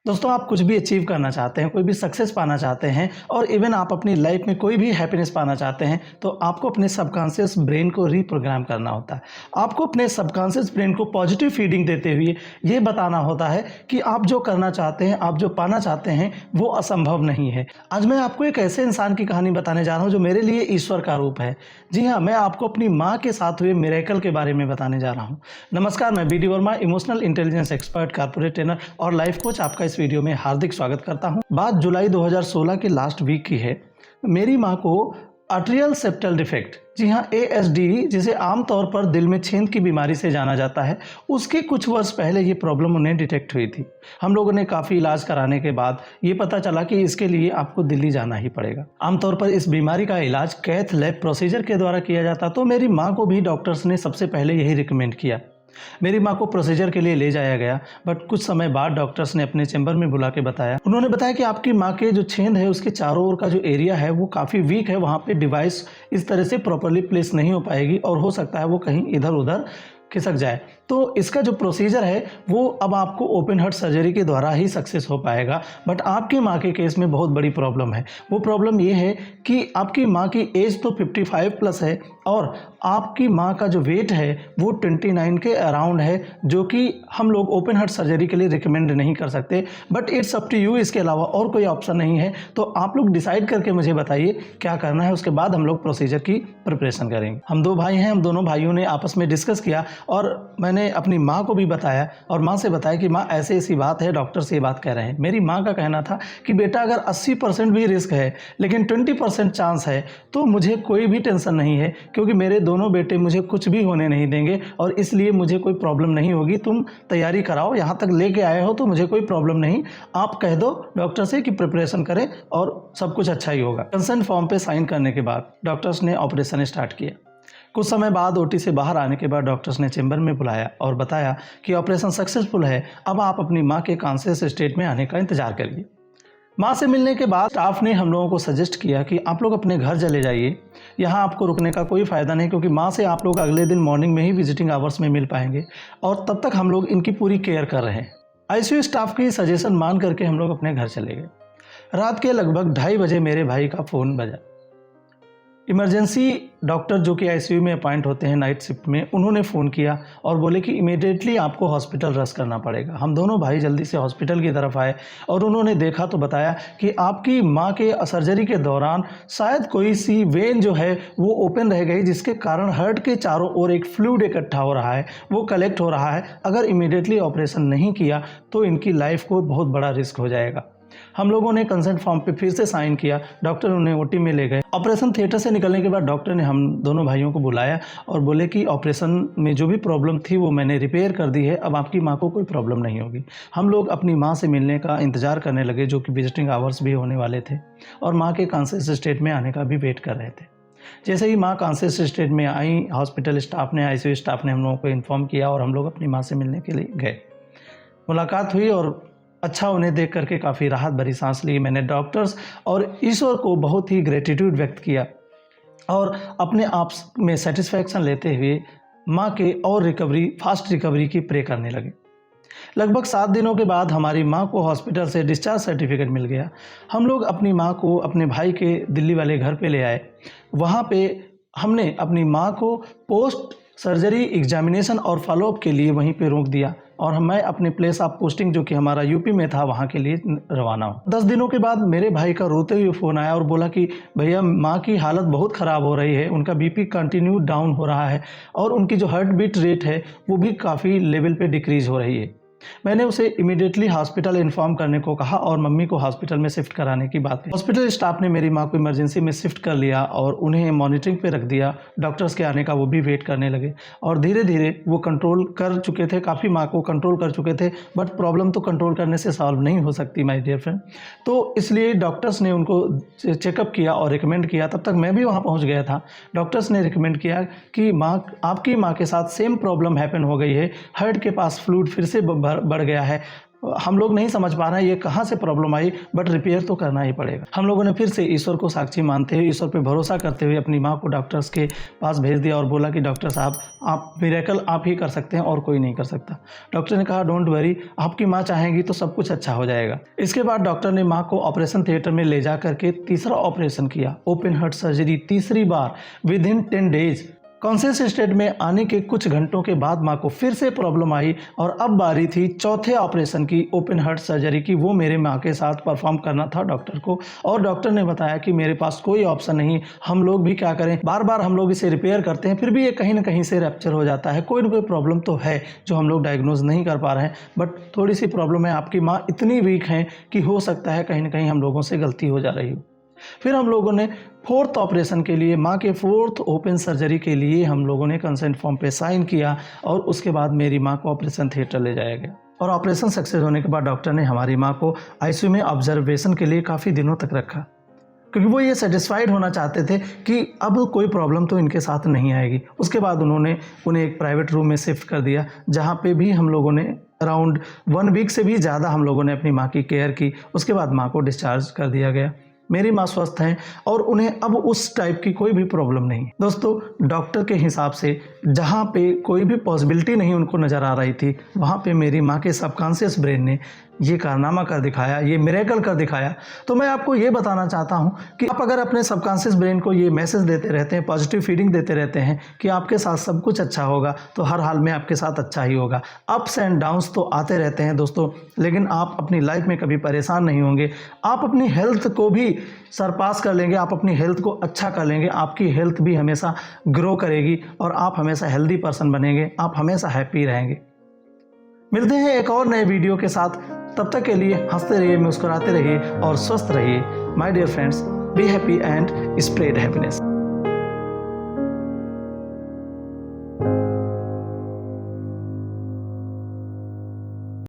दोस्तों, आप कुछ भी अचीव करना चाहते हैं, कोई भी सक्सेस पाना चाहते हैं और इवन आप अपनी लाइफ में कोई भी हैप्पीनेस पाना चाहते हैं, तो आपको अपने सबकॉन्शियस ब्रेन को रीप्रोग्राम करना होता है। आपको अपने सबकॉन्शियस ब्रेन को पॉजिटिव फीडिंग देते हुए ये बताना होता है कि आप जो करना चाहते हैं, आप जो पाना चाहते हैं, वो असंभव नहीं है। आज मैं आपको एक ऐसे इंसान की कहानी बताने जा रहा हूँ जो मेरे लिए ईश्वर का रूप है। जी हाँ, मैं आपको अपनी माँ के साथ हुए मिरेकल के बारे में बताने जा रहा हूँ। नमस्कार, मैं B D Verma, emotional intelligence expert, corporate trainer और लाइफ कोच, आपका इस वीडियो में हार्दिक स्वागत करता हूं। बात जुलाई 2016 के लास्ट वीक की है। मेरी मां को अट्रियल सेप्टल डिफेक्ट, जी हां ASD, जिसे आमतौर पर दिल में छेद की बीमारी से जाना जाता है, उसके कुछ वर्ष पहले ये प्रॉब्लम उन्हें डिटेक्ट हुई थी। हम लोगों ने काफ़ी इलाज कराने के बाद ये पता चला कि इसके लिए आपको दिल्ली जाना ही पड़ेगा। आमतौर पर इस बीमारी का इलाज कैथ लैब प्रोसीजर के द्वारा किया जाता, तो मेरी माँ को भी डॉक्टर्स ने सबसे पहले यही रिकमेंड किया। मेरी माँ को प्रोसीजर के लिए ले जाया गया, बट कुछ समय बाद डॉक्टर्स ने अपने चैम्बर में बुला के बताया, उन्होंने बताया कि आपकी माँ के जो छेद है उसके चारों ओर का जो एरिया है वो काफ़ी वीक है, वहाँ पे डिवाइस इस तरह से प्रॉपरली प्लेस नहीं हो पाएगी और हो सकता है वो कहीं इधर उधर खिसक जाए। तो इसका जो प्रोसीजर है वो अब आपको ओपन हार्ट सर्जरी के द्वारा ही सक्सेस हो पाएगा। बट आपकी माँ के केस में बहुत बड़ी प्रॉब्लम है। वो प्रॉब्लम ये है कि आपकी माँ की एज तो 55 प्लस है और आपकी माँ का जो वेट है वो 29 के अराउंड है, जो कि हम लोग ओपन हार्ट सर्जरी के लिए रिकमेंड नहीं कर सकते। But it's up to you, इसके अलावा और कोई ऑप्शन नहीं है। तो आप लोग डिसाइड करके मुझे बताइए क्या करना है, उसके बाद हम लोग प्रोसीजर की प्रिपरेशन करेंगे। हम दो भाई हैं, हम दोनों भाइयों ने आपस में डिस्कस किया और मैंने अपनी माँ को भी बताया और माँ से बताया कि माँ ऐसे ऐसी बात है, डॉक्टर से ये बात कह रहे हैं। मेरी माँ का कहना था कि बेटा अगर 80% भी रिस्क है लेकिन 20% चांस है तो मुझे कोई भी टेंशन नहीं है, क्योंकि मेरे दोनों बेटे मुझे कुछ भी होने नहीं देंगे और इसलिए मुझे कोई प्रॉब्लम नहीं होगी। तुम तैयारी कराओ, यहाँ तक लेके आए हो तो मुझे कोई प्रॉब्लम नहीं। आप कह दो डॉक्टर से कि प्रिपरेशन करें और सब कुछ अच्छा ही होगा। कंसेंट फॉर्म पे साइन करने के बाद डॉक्टर्स ने ऑपरेशन स्टार्ट किया। कुछ समय बाद ओटी से बाहर आने के बाद डॉक्टर्स ने चैम्बर में बुलाया और बताया कि ऑपरेशन सक्सेसफुल है, अब आप अपनी माँ के कॉन्शियस स्टेट में आने का इंतजार करिए। माँ से मिलने के बाद स्टाफ ने हम लोगों को सजेस्ट किया कि आप लोग अपने घर चले जाइए, यहाँ आपको रुकने का कोई फ़ायदा नहीं, क्योंकि माँ से आप लोग अगले दिन मॉर्निंग में ही विजिटिंग आवर्स में मिल पाएंगे और तब तक हम लोग इनकी पूरी केयर कर रहे हैं। ICU स्टाफ की सजेशन मान करके हम लोग अपने घर चले गए। रात के लगभग 2:30 बजे मेरे भाई का फ़ोन बजा। इमरजेंसी डॉक्टर जो कि ICU में अपॉइंट होते हैं नाइट शिफ्ट में, उन्होंने फ़ोन किया और बोले कि इमीडिएटली आपको हॉस्पिटल रश करना पड़ेगा। हम दोनों भाई जल्दी से हॉस्पिटल की तरफ आए और उन्होंने देखा तो बताया कि आपकी माँ के सर्जरी के दौरान शायद कोई सी वेन जो है वो ओपन रह गई, जिसके कारण हार्ट के चारों ओर एक फ्लूइड इकट्ठा हो रहा है, वो कलेक्ट हो रहा है। अगर इमीडिएटली ऑपरेशन नहीं किया तो इनकी लाइफ को बहुत बड़ा रिस्क हो जाएगा। हम लोगों ने कंसेंट फॉर्म पे फिर से साइन किया, डॉक्टर उन्हें ओटी में ले गए। ऑपरेशन थिएटर से निकलने के बाद डॉक्टर ने हम दोनों भाइयों को बुलाया और बोले कि ऑपरेशन में जो भी प्रॉब्लम थी वो मैंने रिपेयर कर दी है, अब आपकी माँ को कोई प्रॉब्लम नहीं होगी। हम लोग अपनी माँ से मिलने का इंतजार करने लगे, जो कि विजिटिंग आवर्स भी होने वाले थे, और माँ के कॉन्शियस स्टेट में आने का भी वेट कर रहे थे। जैसे ही माँ कॉन्शियस स्टेट में आई, हॉस्पिटल स्टाफ ने, ICU स्टाफ ने हम लोगों को इन्फॉर्म किया और हम लोग अपनी माँ से मिलने के लिए गए। मुलाकात हुई और अच्छा, उन्हें देख करके काफ़ी राहत भरी सांस ली। मैंने डॉक्टर्स और ईश्वर को बहुत ही ग्रेटिट्यूड व्यक्त किया और अपने आप में सेटिस्फैक्शन लेते हुए माँ के और फास्ट रिकवरी की प्रे करने लगे। लगभग 7 दिनों के बाद हमारी माँ को हॉस्पिटल से डिस्चार्ज सर्टिफिकेट मिल गया। हम लोग अपनी माँ को अपने भाई के दिल्ली वाले घर पे ले आए। वहाँ पे हमने अपनी माँ को पोस्ट सर्जरी एग्जामिनेशन और फॉलोअप के लिए वहीं पे रोक दिया और मैं अपने प्लेस ऑफ पोस्टिंग, जो कि हमारा यूपी में था, वहाँ के लिए रवाना हूँ। 10 दिनों के बाद मेरे भाई का रोते हुए फ़ोन आया और बोला कि भैया, माँ की हालत बहुत ख़राब हो रही है, उनका BP कंटिन्यू डाउन हो रहा है और उनकी जो हार्ट बीट रेट है वो भी काफ़ी लेवल पे डिक्रीज़ हो रही है। मैंने उसे इमीडिएटली हॉस्पिटल इन्फॉर्म करने को कहा और मम्मी को हॉस्पिटल में शिफ्ट कराने की बात की। हॉस्पिटल स्टाफ ने मेरी माँ को इमरजेंसी में शिफ्ट कर लिया और उन्हें मॉनिटरिंग पे रख दिया। डॉक्टर्स के आने का वो भी वेट करने लगे और धीरे धीरे वो कंट्रोल कर चुके थे, काफ़ी माँ को कंट्रोल कर चुके थे। बट प्रॉब्लम तो कंट्रोल करने से सॉल्व नहीं हो सकती माय डियर फ्रेंड, तो इसलिए डॉक्टर्स ने उनको चेकअप किया और रिकमेंड किया। तब तक मैं भी वहाँ पहुँच गया था। डॉक्टर्स ने रिकमेंड किया कि आपकी माँ के साथ सेम प्रॉब्लम हैपन हो गई है, हार्ट के पास फ्लूइड फिर से बढ़ गया है, हम लोग नहीं समझ पा रहे हैं ये कहाँ से प्रॉब्लम आई, बट रिपेयर तो करना ही पड़ेगा। हम लोगों ने फिर से ईश्वर को साक्षी मानते हुए, ईश्वर पे भरोसा करते हुए अपनी माँ को डॉक्टर्स के पास भेज दिया और बोला कि डॉक्टर साहब आप मिरेकल आप ही कर सकते हैं और कोई नहीं कर सकता। डॉक्टर ने कहा डोंट वरी, आपकी माँ चाहेंगी तो सब कुछ अच्छा हो जाएगा। इसके बाद डॉक्टर ने माँ को ऑपरेशन थिएटर में ले जा करके तीसरा ऑपरेशन किया, ओपन हार्ट सर्जरी तीसरी बार विदिन 10 डेज। कॉन्शियस स्टेट में आने के कुछ घंटों के बाद माँ को फिर से प्रॉब्लम आई और अब बारी थी चौथे ऑपरेशन की, ओपन हार्ट सर्जरी की। वो मेरे माँ के साथ परफॉर्म करना था डॉक्टर को, और डॉक्टर ने बताया कि मेरे पास कोई ऑप्शन नहीं, हम लोग भी क्या करें, बार बार हम लोग इसे रिपेयर करते हैं फिर भी ये कहीं ना कहीं से रैप्चर हो जाता है। कोई ना कोई प्रॉब्लम तो है जो हम लोग डायग्नोज नहीं कर पा रहे हैं, बट थोड़ी सी प्रॉब्लम है, आपकी माँ इतनी वीक हैं कि हो सकता है कहीं ना कहीं हम लोगों से गलती हो जा रही हो। फिर हम लोगों ने फोर्थ ऑपरेशन के लिए, माँ के फोर्थ ओपन सर्जरी के लिए हम लोगों ने कंसेंट फॉर्म पे साइन किया और उसके बाद मेरी माँ को ऑपरेशन थिएटर ले जाया गया। और ऑपरेशन सक्सेस होने के बाद डॉक्टर ने हमारी माँ को आईसीयू में ऑब्जर्वेशन के लिए काफ़ी दिनों तक रखा, क्योंकि वो ये सेटिस्फाइड होना चाहते थे कि अब कोई प्रॉब्लम तो इनके साथ नहीं आएगी। उसके बाद उन्होंने उन्हें एक प्राइवेट रूम में शिफ्ट कर दिया, जहाँ पे भी हम लोगों ने अराउंड 1 वीक से भी ज़्यादा हम लोगों ने अपनी माँ की केयर की। उसके बाद माँ को डिस्चार्ज कर दिया गया। मेरी माँ स्वस्थ हैं और उन्हें अब उस टाइप की कोई भी प्रॉब्लम नहीं। दोस्तों, डॉक्टर के हिसाब से जहाँ पे कोई भी पॉसिबिलिटी नहीं उनको नज़र आ रही थी, वहाँ पे मेरी माँ के सबकॉन्शियस ब्रेन ने ये कारनामा कर दिखाया, ये मिरेकल कर दिखाया। तो मैं आपको ये बताना चाहता हूँ कि आप अगर अपने सबकॉन्शियस ब्रेन को ये मैसेज देते रहते हैं, पॉजिटिव फीडिंग देते रहते हैं कि आपके साथ सब कुछ अच्छा होगा, तो हर हाल में आपके साथ अच्छा ही होगा। अप्स एंड डाउन्स तो आते रहते हैं दोस्तों, लेकिन आप अपनी लाइफ में कभी परेशान नहीं होंगे। आप अपनी हेल्थ को भी सरपास कर लेंगे, आप अपनी हेल्थ को अच्छा कर लेंगे, आपकी हेल्थ भी हमेशा ग्रो करेगी और आप हमेशा हेल्दी पर्सन बनेंगे, आप हमेशा हैप्पी रहेंगे। मिलते हैं एक और नए वीडियो के साथ, तब तक के लिए हंसते रहिए, मुस्कुराते रहिए और स्वस्थ रहिए। My dear friends, be happy and spread happiness.